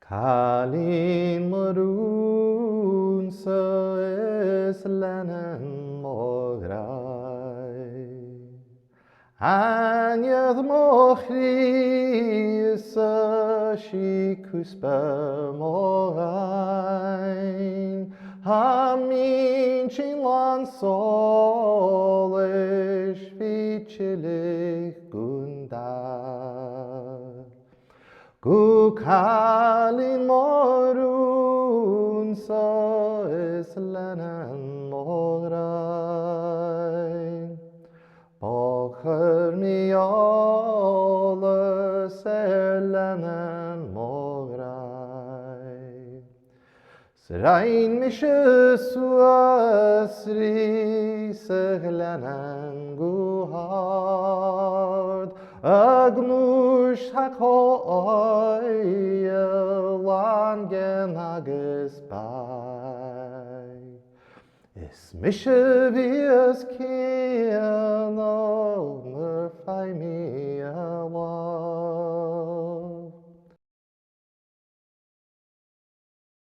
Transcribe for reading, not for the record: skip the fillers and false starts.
Kalin marun sa es lenen mograi. Anyad mochri sa shi kuspa morain. Hamin chinlan solish vichilich gundar. Gu kalin morun sa es lenen mograi. Bocher mi alle ser lenen mograi. Srein mische suasri se lenen gu hard. Agnush hako oye langen agus bai. Is mische wie es kind.